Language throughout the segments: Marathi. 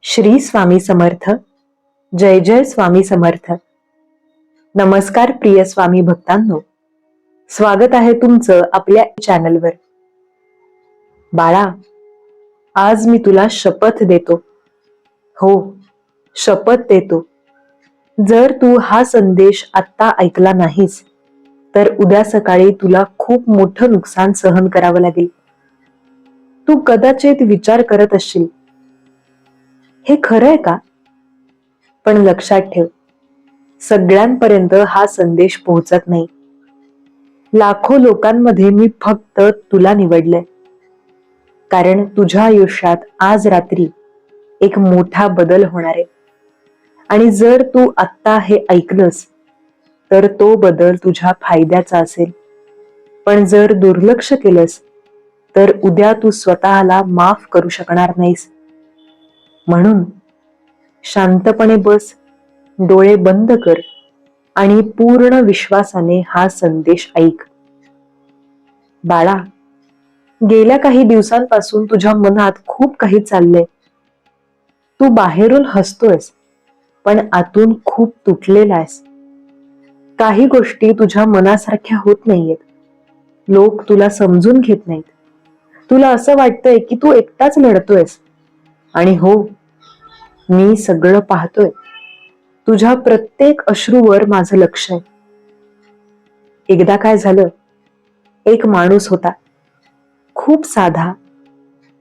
श्री स्वामी समर्थ. जय जय स्वामी समर्थ. नमस्कार प्रिय स्वामी भक्तांनो, स्वागत आहे तुमचं आपल्या चॅनलवर. बाळा, आज मी तुला शपथ देतो, हो शपथ देतो, जर तू हा संदेश आत्ता ऐकला नाहीस तर उद्या सकाळी तुला खूप मोठं नुकसान सहन करावं लागेल. तू कदाचित विचार करत असशील, हे खरं आहे का? पण लक्षात ठेव, सगळ्यांपर्यंत हा संदेश पोहोचत नाही. लाखो लोकांमध्ये मी फक्त तुला निवडलंय, कारण तुझ्या आयुष्यात आज रात्री एक मोठा बदल होणार आहे. आणि जर तू आत्ता हे ऐकलंस तर तो बदल तुझ्या फायद्याचा असेल. पण जर दुर्लक्ष केलंस तर उद्या तू स्वतःला माफ करू शकणार नाहीस. म्हणून शांतपणे बस, डोळे बंद कर आणि पूर्ण विश्वासाने हा संदेश ऐक. बाळा, गेल्या काही दिवसांपासून तुझ्या मनात खूप काही चाललंय. तू बाहेरून हसतोयस, पण आतून खूप तुटलेला आहेस. काही गोष्टी तुझ्या मनासारख्या होत नाहीयेत. लोक तुला समजून घेत नाहीत. तुला असं वाटतंय की तू एकटाच लढतोयस. आणि हो, मी सगळं पाहतोय. तुझ्या प्रत्येक अश्रूवर माझं लक्ष आहे. एकदा काय झालं, एक माणूस होता, खूप साधा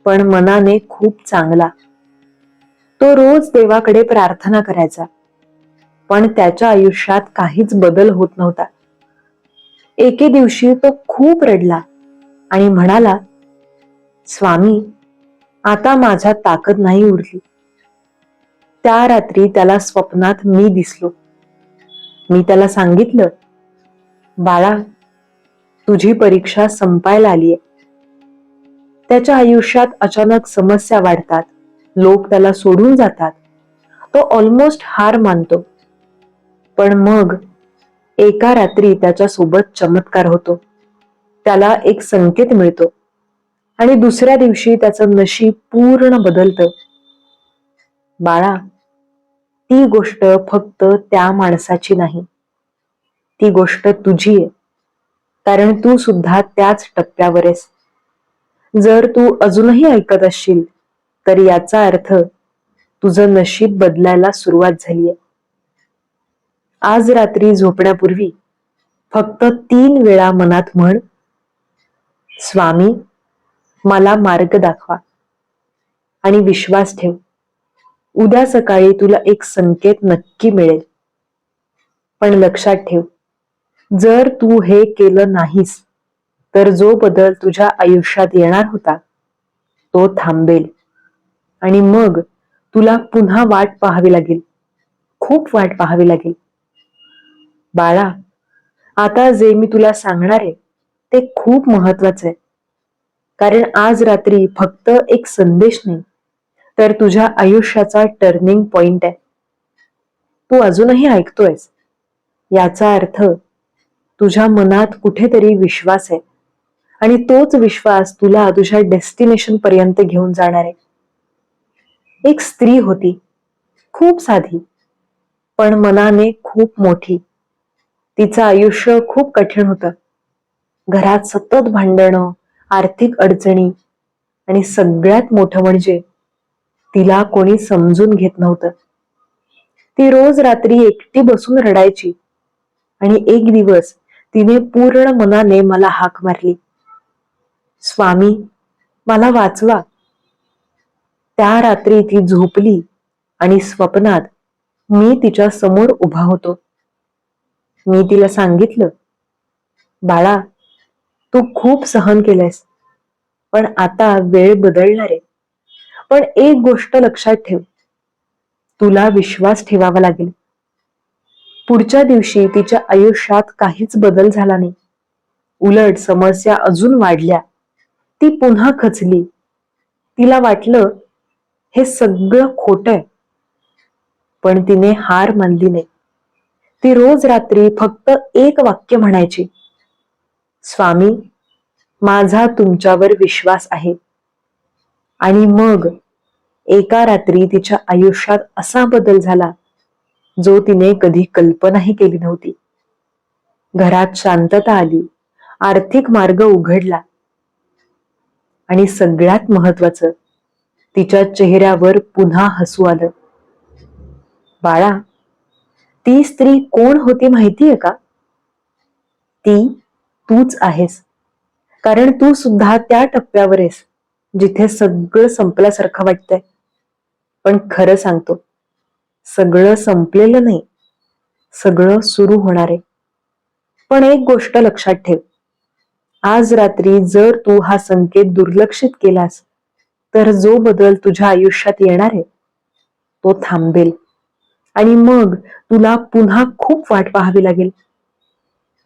पण मनाने खूप चांगला. तो रोज देवाकडे प्रार्थना करायचा, पण त्याच्या आयुष्यात काहीच बदल होत नव्हता. एके दिवशी तो खूप रडला आणि म्हणाला, स्वामी, आता माझ्यात ताकद नाही उरली. त्या रात्री त्याला स्वप्नात मी दिसलो. मी त्याला सांगितलं, बाळा, तुझी परीक्षा संपायला आलीये. त्याच्या आयुष्यात अचानक समस्या वाढतात, लोक त्याला सोडून जातात, तो ऑलमोस्ट हार मानतो. पण मग एका रात्री त्याच्या सोबत चमत्कार होतो. त्याला एक संकेत मिळतो आणि दुसऱ्या दिवशी त्याचं नशीब पूर्ण बदलतं. बाळा, ती गोष्ट फक्त त्या माणसाची नाही, ती गोष्ट तुझी आहे, कारण तू सुद्धा त्याच टप्प्यावर आहेस. जर तू अजूनही ऐकत असशील तर याचा अर्थ तुझं नशीब बदलायला सुरुवात झालीय. आज रात्री झोपण्यापूर्वी फक्त 3 वेळा मनात म्हण, स्वामी, मला मार्ग दाखवा. आणि विश्वास ठेव, उद्या सकाळी तुला एक संकेत नक्की मिळेल. पण लक्षात ठेव, जर तू हे केलं नाहीस तर जो बदल तुझ्या आयुष्यात येणार होता तो थांबेल. आणि मग तुला पुन्हा वाट पाहावी लागेल, खूप वाट पाहावी लागेल. बाळा, आता जे मी तुला सांगणार आहे ते खूप महत्वाचं आहे, कारण आज रात्री फक्त एक संदेश नाही तर तुझ्या आयुष्याचा टर्निंग पॉइंट आहे. तू अजूनही ऐकतोयस, याचा अर्थ तुझ्या मनात कुठेतरी विश्वास आहे आणि तोच विश्वास तुला तुझ्या डेस्टिनेशन पर्यंत घेऊन जाणार आहे. एक स्त्री होती, खूप साधी पण मनाने खूप मोठी. तिचं आयुष्य खूप कठीण होतं. घरात सतत भांडणं, आर्थिक अडचणी आणि सगळ्यात मोठं म्हणजे तिला कोणी समजून घेत नव्हतं. ती रोज रात्री एकटी बसून रडायची आणि एक दिवस तिने पूर्ण मनाने मला हाक मारली, स्वामी, मला वाचवा. त्या रात्री ती झोपली आणि स्वप्नात मी तिच्या समोर उभा होतो. मी तिला सांगितलं, बाळा, तू खूप सहन केलंयस, पण आता वेळ बदलणार आहे. पण एक गोष्ट लक्षात ठेव, तुला विश्वास ठेवावा लागेल. पुढच्या दिवशी तिच्या आयुष्यात काहीच बदल झाला नाही. उलट समस्या अजून वाढल्या. ती पुन्हा खचली. तिला वाटलं, हे सगळं खोटं आहे. पण तिने हार मानली नाही. ती रोज रात्री फक्त एक वाक्य म्हणायची, स्वामी, माझा तुमच्यावर विश्वास आहे. आणि मग एका रात्री तिच्या आयुष्यात असा बदल झाला जो तिने कधी कल्पनाही केली नव्हती. घरात शांतता आली, आर्थिक मार्ग उघडला आणि सगळ्यात महत्वाचं, तिच्या चेहऱ्यावर पुन्हा हसू आलं. बाळा, ती स्त्री कोण होती माहितीये का? ती तूच आहेस. कारण तू सुद्धा त्या टप्प्यावर आहेस जिथे सगळं संपल्यासारखं वाटतंय. पण खरं सांगतो, सगळं संपलेलं नाही, सगळं सुरू होणार आहे. पण एक गोष्ट लक्षात ठेव, आज रात्री जर तू हा संकेत दुर्लक्षित केलास तर जो बदल तुझ्या आयुष्यात येणार आहे तो थांबेल आणि मग तुला पुन्हा खूप वाट पाहावी लागेल.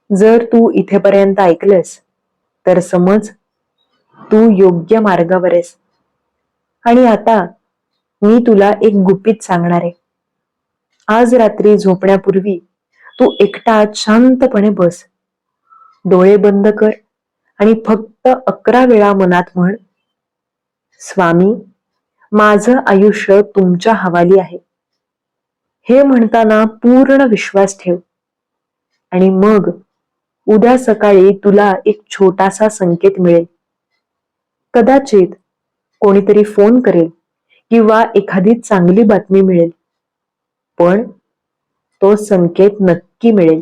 जर तू इथेपर्यंत ऐकलंस तर समज तू योग्य मार्गावर आहेस. आणि आता मी तुला एक गुपित सांगणार आहे. आज रात्री झोपण्यापूर्वी तू एकटा शांतपणे बस, डोळे बंद कर आणि फक्त 11 वेळा मनात म्हण, स्वामी, माझं आयुष्य तुमच्या हवाली आहे. हे म्हणताना पूर्ण विश्वास ठेव. आणि मग उद्या सकाळी तुला एक छोटासा संकेत मिळेल. कदाचित कोणीतरी फोन करेल किंवा एखादी चांगली बातमी मिळेल, पण तो संकेत नक्की मिळेल.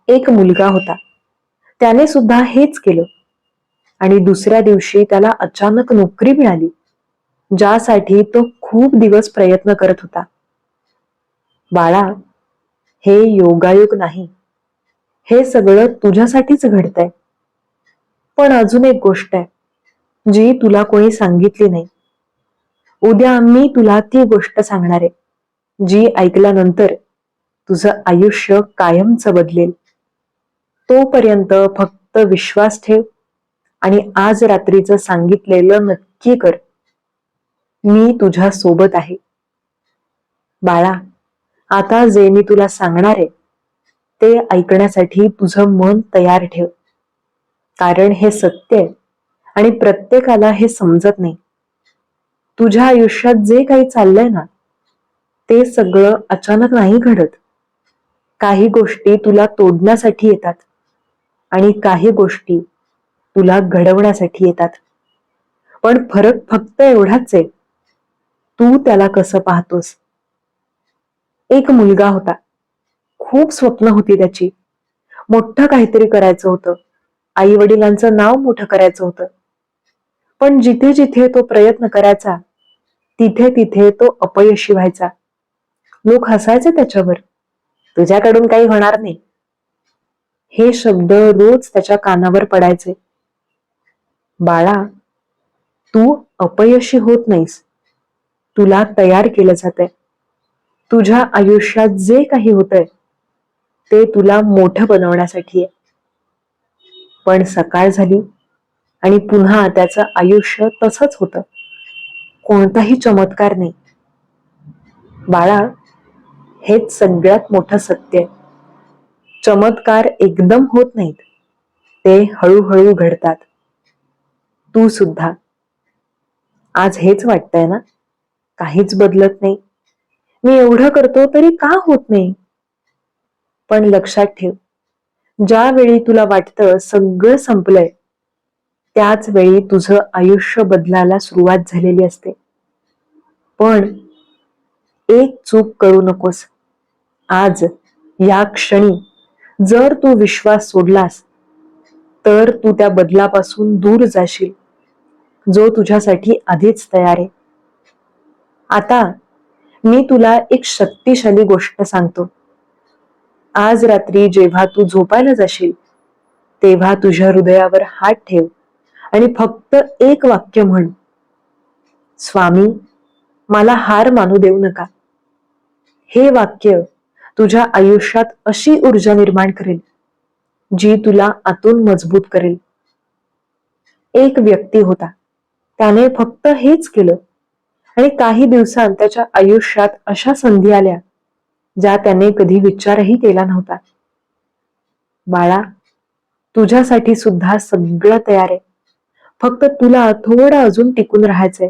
एक मुलगा होता, त्याने सुद्धा हेच केलं आणि दुसऱ्या दिवशी त्याला अचानक नोकरी मिळाली, ज्यासाठी तो खूप दिवस प्रयत्न करत होता. बाळा, हे योगायोग नाही, हे सगळं तुझ्यासाठीच घडतंय. पण अजून एक गोष्ट आहे जी तुला कोणी सांगितली नाही. उद्या मी तुला ती गोष्ट सांगणार आहे जी ऐकल्यानंतर तुझं आयुष्य कायमचं बदलेल. तोपर्यंत फक्त विश्वास ठेव आणि आज रात्रीचं सांगितलेलं नक्की कर. मी तुझ्या सोबत आहे. बाळा, आता जे मी तुला सांगणार आहे ते ऐकण्यासाठी तुझं मन तयार ठेव. कारण हे सत्य आहे आणि प्रत्येकाला हे समजत नाही. तुझ्या आयुष्यात जे काही चाललंय ना, ते सगळं अचानक नाही घडत. काही गोष्टी तुला तोडण्यासाठी येतात आणि काही गोष्टी तुला घडवण्यासाठी येतात. पण फरक फक्त एवढाच आहे, तू त्याला कसं पाहतोस. एक मुलगा होता, खूप स्वप्न होती त्याची. मोठं काहीतरी करायचं होतं, आई वडिलांचं नाव मोठं करायचं होतं. पण जिथे जिथे तो प्रयत्न करायचा तिथे तिथे तो अपयशी व्हायचा. लोक हसायचे त्याच्यावर, तुझ्याकडून काही होणार नाही. हे शब्द रोज त्याच्या कानावर पडायचे. बाळा, तू अपयशी होत नाहीस, तुला तयार केलं जातंय. तुझ्या आयुष्यात जे काही होतंय ते तुला मोठं बनवण्यासाठी आहे. पण सकाळ झाली आणि पुन्हा त्याचं आयुष्य तसंच होतं. कोणताही चमत्कार नाही. बाळा, हेच सगळ्यात मोठं सत्य आहे. चमत्कार एकदम होत नाहीत, ते हळूहळू घडतात. तू सुद्धा. आज हेच वाटतंय ना, काहीच बदलत नाही, मी एवढं करतो तरी का होत नाही. पण लक्षात ठेव, ज्यावेळी तुला वाटतं सगळं संपलंय त्याच वेळी तुझं आयुष्य बदलायला सुरुवात झालेली असते. पण एक चूक करू नकोस. आज या क्षणी जर तू विश्वास सोडलास तर तू त्या बदलापासून दूर जाशील जो तुझ्यासाठी आधीच तयार आहे. आता मी तुला एक शक्तिशाली गोष्ट सांगतो. आज रात्री जेव्हा तू झोपायला जाशील तेव्हा तुझ्या हृदयावर हात ठेव आणि फक्त एक वाक्य म्हण, स्वामी, मला हार मानू देऊ नका. हे वाक्य तुझ्या आयुष्यात अशी ऊर्जा निर्माण करेल जी तुला आतून मजबूत करेल. एक व्यक्ती होता, त्याने फक्त हेच केलं आणि काही दिवसांत त्याच्या आयुष्यात अशा संधी आल्या ज्या त्याने कधी विचारही केला नव्हता. बाळा, तुझ्यासाठी सुद्धा सगळं तयार आहे. फक्त तुला थोडं अजून टिकून राहायचंय.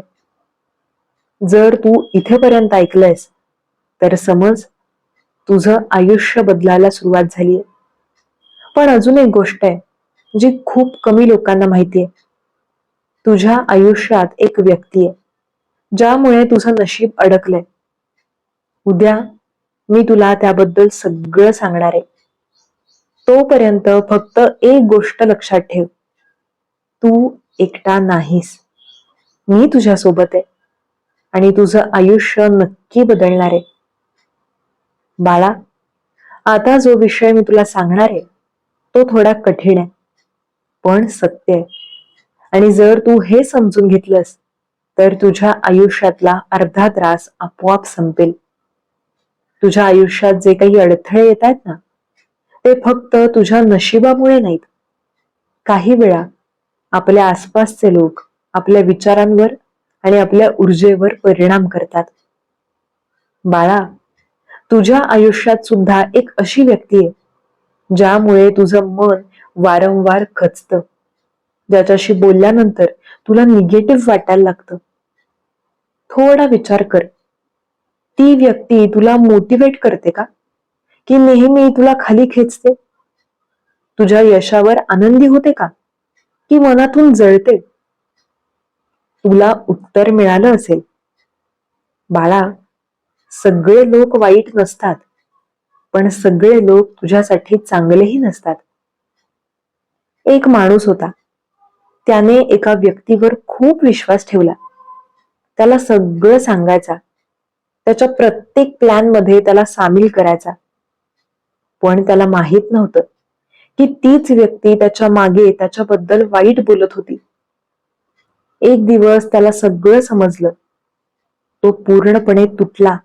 जर तू इथेपर्यंत ऐकलंयस तर समज तुझं आयुष्य बदलायला सुरुवात झालीय. पण अजून एक गोष्ट आहे जी खूप कमी लोकांना माहितीये. तुझ्या आयुष्यात एक व्यक्ती आहे ज्यामुळे तुझं नशीब अडकलंय. उद्या मी तुला त्याबद्दल सगळं सांगणार आहे. तोपर्यंत फक्त एक गोष्ट लक्षात ठेव, तू एकटा नाहीस. मी तुझ्यासोबत आहे आणि तुझं आयुष्य नक्की बदलणार आहे. बाळा, आता जो विषय मी तुला सांगणार आहे तो थोडा कठीण आहे, पण सत्य आहे. आणि जर तू हे समजून घेतलंस तर तुझ्या आयुष्यातला अर्धा त्रास आपोआप संपेल. तुझ्या आयुष्यात जे काही अडथळे येत आहेत ना, ते फक्त तुझ्या नशिबामुळे नाहीत. काही वेळा आपल्या आसपासचे लोक आपल्या विचारांवर आणि आपल्या ऊर्जेवर परिणाम करतात. बाळा, तुझ्या आयुष्यात सुद्धा एक अशी व्यक्ती आहे ज्यामुळे तुझं मन वारंवार खचतं, ज्याच्याशी बोलल्यानंतर तुला निगेटिव्ह वाटायला लागतं. थोडा विचार कर, ती व्यक्ती तुला मोटिवेट करते का, की नेहमी तुला खाली खेचते? तुझ्या यशावर आनंदी होते का, की मनातून जळते? तुला उत्तर मिळालं असेल. बाळा, सगळे लोक वाईट नसतात, पण सगळे लोक तुझ्यासाठी चांगलेही नसतात. एक माणूस होता, त्याने एका व्यक्तीवर खूप विश्वास ठेवला. त्याला सगळं सांगायचा, त्याच्या प्रत्येक प्लॅन मध्ये त्याला सामील करायचा. पण त्याला माहित नव्हतं की तीच व्यक्ती त्याच्या मागे त्याच्याबद्दल वाईट बोलत होती. एक दिवस त्याला सगळं समजलं. तो पूर्णपणे तुटला.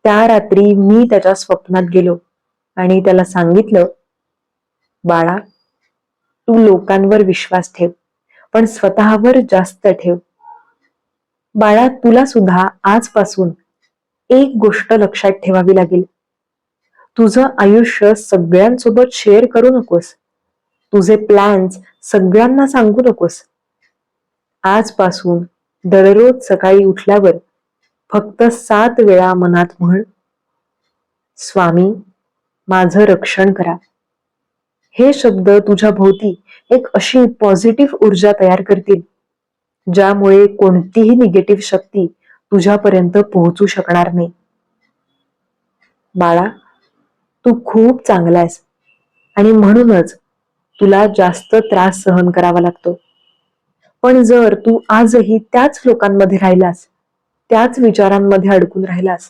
त्या रात्री मी त्याच्या स्वप्नात गेलो आणि त्याला सांगितलं, बाळा, तू लोकांवर विश्वास ठेव, पण स्वतःवर जास्त ठेव. बाळा, तुला सुद्धा आजपासून एक गोष्ट लक्षात ठेवावी लागेल. तुझं आयुष्य सगळ्यांसोबत शेअर करू नकोस. तुझे प्लॅन्स सगळ्यांना सांगू नकोस. आजपासून दररोज सकाळी उठल्यावर फक्त 7 वेळा मनात म्हण, स्वामी, माझं रक्षण करा. हे शब्द तुझ्या भोवती एक अशी पॉझिटिव्ह ऊर्जा तयार करतील ज्यामुळे कोणतीही निगेटिव्ह शक्ती तुझ्यापर्यंत पोहोचू शकणार नाही. बाळा, तू खूप चांगला आहेस आणि म्हणूनच तुला जास्त त्रास सहन करावा लागतो. पण जर तू आजही त्याच लोकांमध्ये राहिलास, त्याच विचारांमध्ये अडकून राहिलास,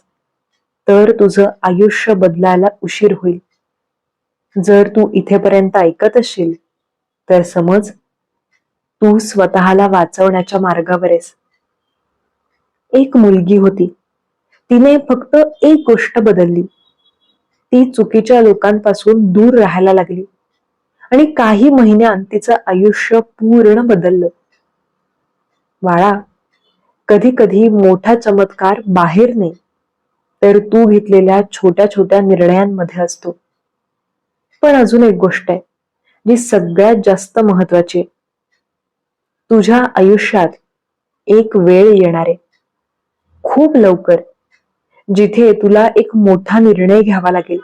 तर तुझं आयुष्य बदलायला उशीर होईल. जर तू इथेपर्यंत ऐकत असशील तर समज तू स्वतःला वाचवण्याच्या मार्गावर आहेस. एक मुलगी होती, तिने फक्त एक गोष्ट बदलली. ती चुकीच्या लोकांपासून दूर राहायला लागली आणि काही महिन्यांत तिचं आयुष्य पूर्ण बदललं. बाळा, कधी कधी मोठा चमत्कार बाहेर नाही, तर तू घेतलेल्या छोट्या छोट्या निर्णयांमध्ये असतो. पण अजून एक गोष्ट आहे जी सगळ्यात जास्त महत्वाची आहे. तुझ्या आयुष्यात एक वेळ येणार आहे, खूप लवकर, जिथे तुला एक मोठा निर्णय घ्यावा लागेल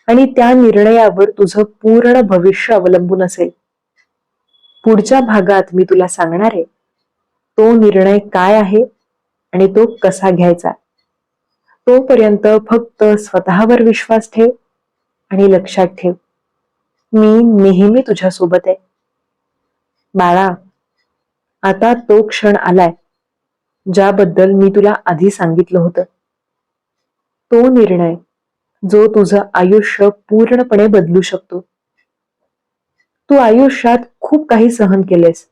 आणि त्या निर्णयावर तुझं पूर्ण भविष्य अवलंबून असेल. पुढच्या भागात मी तुला सांगणार आहे तो निर्णय काय आहे आणि तो कसा घ्यायचा. तोपर्यंत फक्त स्वतःवर विश्वास ठेव आणि लक्षात ठेव, मी नेहमी तुझ्यासोबत आहे. बाळा, आता तो क्षण आलाय ज्याबद्दल मी तुला आधी सांगितलं होतं. तो निर्णय जो तुझं आयुष्य पूर्णपणे बदलू शकतो. तू आयुष्यात खूप काही सहन केलेस.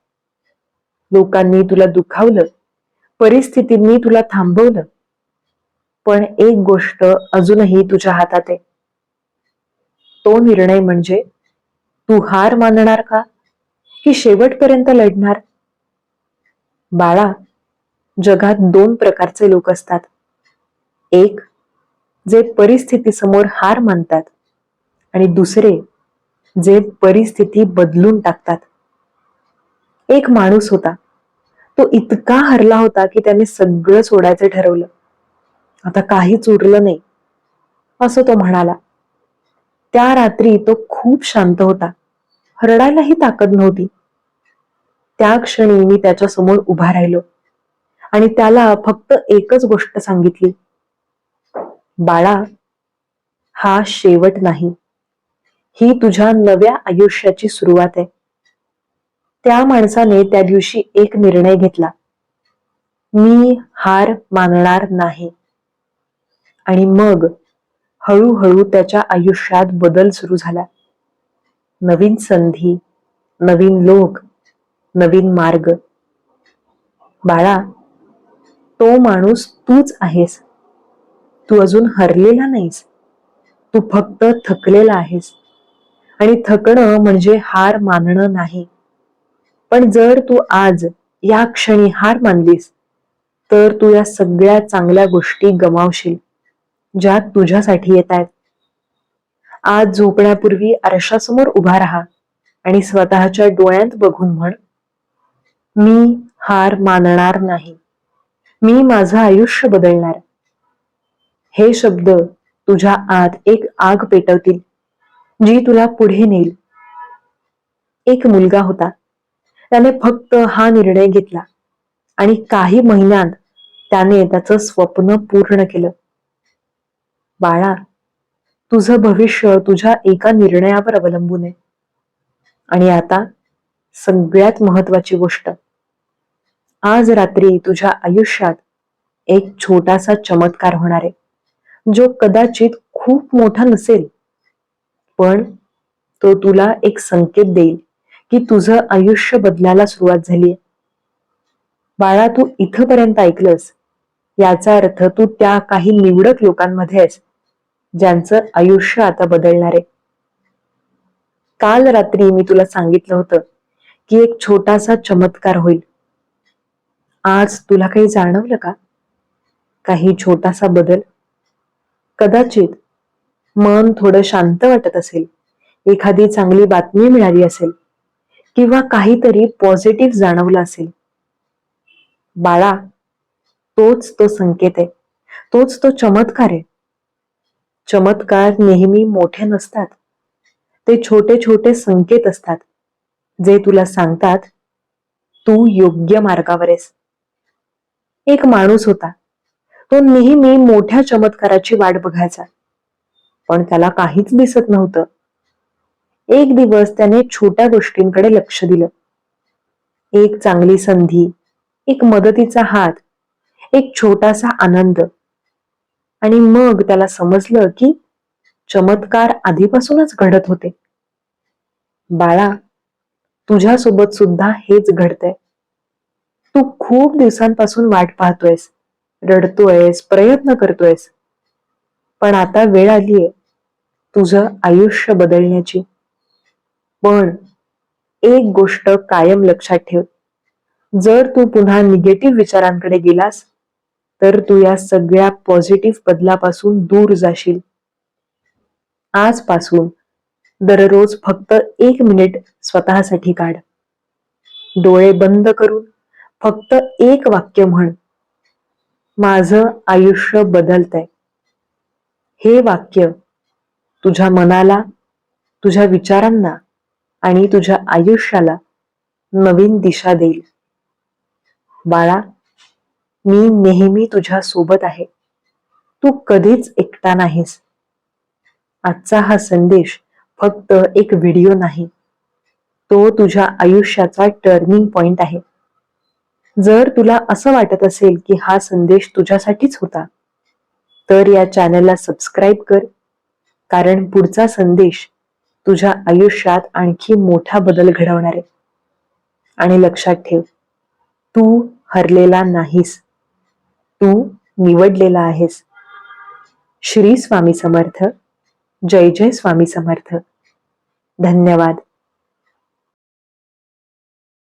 लोकांनी तुला दुखावलं, परिस्थितींनी तुला थांबवलं, पण एक गोष्ट अजूनही तुझ्या हातात आहे. तो निर्णय म्हणजे तू हार मानणार का, की शेवटपर्यंत लढणार. बाळा, जगात 2 प्रकारचे लोक असतात. एक, जे परिस्थितीसमोर हार मानतात आणि दुसरे, जे परिस्थिती बदलून टाकतात. एक माणूस होता, तो इतका हरला होता की त्याने सगळं सोडायचं ठरवलं. आता काहीच उरलं नाही असं तो म्हणाला. त्या रात्री तो खूप शांत होता. रडायलाही ताकद नव्हती. त्या क्षणी मी त्याच्या समोर उभा राहिलो आणि त्याला फक्त एकच गोष्ट सांगितली, बाळा, हा शेवट नाही, ही तुझ्या नव्या आयुष्याची सुरुवात आहे. त्या माणसाने त्या दिवशी एक निर्णय घेतला, मी हार मानणार नाही. आणि मग हळूहळू त्याच्या आयुष्यात बदल सुरू झाला. नवीन संधी, नवीन लोक, नवीन मार्ग. बाळा, तो माणूस तूच आहेस. तू अजून हरलेला नाहीस. तू फक्त थकलेला आहेस. आणि थकणं म्हणजे हार मानणं नाही. पण जर तू आज या क्षणी हार मानलीस तर तू या सगळ्या चांगल्या गोष्टी गमावशील ज्या तुझ्यासाठी येत आहेत. आज झोपण्यापूर्वी आरशासमोर उभा राहा आणि स्वतःच्या डोळ्यात बघून म्हण, मी हार मानणार नाही. मी माझं आयुष्य बदलणार. हे शब्द तुझ्या आत एक आग पेटवतील जी तुला पुढे नेईल. एक मुलगा होता. त्याने फक्त हा निर्णय घेतला आणि काही महिन्यात त्याने त्याचं स्वप्न पूर्ण केलं. बाळा, तुझं भविष्य तुझ्या एका निर्णयावर अवलंबून आहे. आणि आता सगळ्यात महत्वाची गोष्ट, आज रात्री तुझ्या आयुष्यात एक छोटासा चमत्कार होणार आहे जो कदाचित खूप मोठा नसेल, पण तो तुला एक संकेत देईल की तुझं आयुष्य बदलायला सुरुवात झालीय. बाळा, तू इथपर्यंत ऐकलंस याचा अर्थ तू त्या काही निवडक लोकांमध्ये आहेस ज्यांचं आयुष्य आता बदलणार आहे. काल रात्री मी तुला सांगितलं होतं की एक छोटासा चमत्कार होईल. आज तुला काही जाणवलं का? काही छोटासा बदल? कदाचित मन थोडं शांत वाटत असेल, एखादी चांगली बातमी मिळाली असेल किंवा काहीतरी पॉझिटिव्ह जाणवलं असेल. बाळा, तोच तो संकेत आहे. तोच तो चमत्कार आहे. चमत्कार नेहमी मोठे नसतात. ते छोटे छोटे संकेत असतात जे तुला सांगतात तू योग्य मार्गावर आहेस. एक माणूस होता. तो नेहमी मोठ्या चमत्काराची वाट बघायचा, पण त्याला काहीच दिसत नव्हतं. एक दिवस त्याने छोट्या गोष्टींकडे लक्ष दिलं. एक चांगली संधी, एक मदतीचा हात, एक छोटासा आनंद. आणि मग त्याला समजलं की चमत्कार आधीपासूनच घडत होते. बाळा, तुझ्यासोबत सुद्धा हेच घडतंय. तू खूप दिवसांपासून वाट पाहतोयस, रडतोयस, प्रयत्न करतोयस, पण आता वेळ आलीये तुझं आयुष्य बदलण्याची. पण एक गोष्ट कायम लक्षात ठेव, जर तू पुन्हा निगेटिव्ह विचारांकडे गेलास तर तू या सगळ्या पॉझिटिव्ह बदलापासून दूर जाशील. आजपासून दररोज फक्त 1 मिनिट स्वतःसाठी काढ. डोळे बंद करून फक्त एक वाक्य म्हण, माझं आयुष्य बदलतंय. हे वाक्य तुझ्या मनाला, तुझ्या विचारांना आणि तुझ्या आयुष्याला नवीन दिशा देईल. बाळा, मी नेहमी तुझ्या सोबत आहे. तू कधीच एकटा नाहीस. आजचा हा संदेश फक्त एक व्हिडिओ नाही, तो तुझ्या आयुष्याचा टर्निंग पॉइंट आहे. जर तुला असं वाटत असेल की हा संदेश तुझ्यासाठीच होता, तर या चॅनलला सबस्क्राईब कर, कारण पुढचा संदेश तुझ्या आयुष्यात आणखी मोठा बदल घडवणार आहे. आणि लक्षात ठेव, तू हरलेला नाहीस, तू निवडलेला आहेस. श्री स्वामी समर्थ. जय जय स्वामी समर्थ. धन्यवाद.